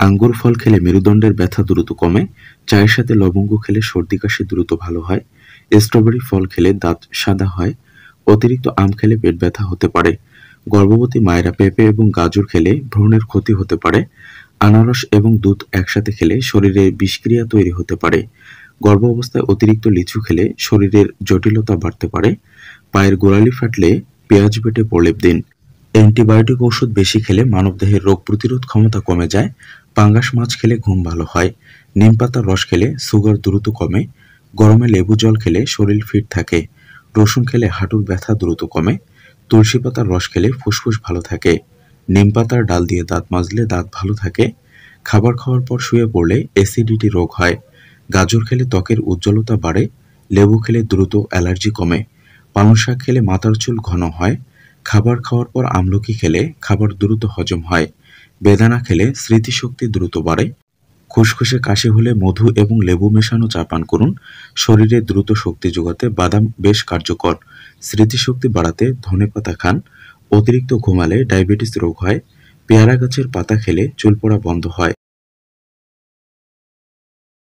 আঙ্গুর ফল খেলে মেরুদণ্ডের ব্যথা দ্রুত কমে। চায়ের সাথে লবঙ্গ খেলে সর্দি কাশি দ্রুত ভালো হয়। স্ট্রবেরি ফল খেলে দাঁত সাদা হয়। অতিরিক্ত আম খেলে পেট ব্যথা হতে পারে। গর্ভবতী মায়েরা পেঁপে এবং গাজর খেলে ভ্রূণের ক্ষতি হতে পারে। আনারস এবং দুধ একসাথে খেলে শরীরে বিষক্রিয়া তৈরি হতে পারে। গর্ভ অবস্থায় অতিরিক্ত লিচু খেলে শরীরের জটিলতা বাড়তে পারে। পায়ের গোড়ালি ফাটলে পেঁয়াজ বেটে প্রলেপ দিন। অ্যান্টিবায়োটিক ওষুধ বেশি খেলে মানবদেহের রোগ প্রতিরোধ ক্ষমতা কমে যায়। পাঙ্গাস মাছ খেলে ঘুম ভালো হয়। নিম পাতার রস খেলে সুগার দ্রুত কমে। গরমে লেবু জল খেলে শরীর ফিট থাকে। রসুন খেলে হাঁটুর ব্যথা দ্রুত কমে। তুলসী পাতার রস খেলে ফুসফুস ভালো থাকে। নিম পাতার ডাল দিয়ে দাঁত মাজলে দাঁত ভালো থাকে। খাবার খাওয়ার পর শুয়ে পড়লে অ্যাসিডিটি রোগ হয়। গাজর খেলে ত্বকের উজ্জ্বলতা বাড়ে। লেবু খেলে দ্রুত অ্যালার্জি কমে। পালং শাক খেলে মাথার চুল ঘন হয়। খাবার খাওয়ার পর আমলকি খেলে খাবার দ্রুত হজম হয়। বেদানা খেলে স্মৃতিশক্তি দ্রুত বাড়ে। খুসখুসে কাশি হলে মধু এবং লেবু মেশানো চা পান করুন। শরীরে দ্রুত শক্তি যোগাতে বাদাম বেশ কার্যকর। স্মৃতিশক্তি বাড়াতে ধনেপাতা খান। অতিরিক্ত ঘুমালে ডায়াবেটিস রোগ হয়। পেয়ারা গাছের পাতা খেলে চুল পড়া বন্ধ হয়।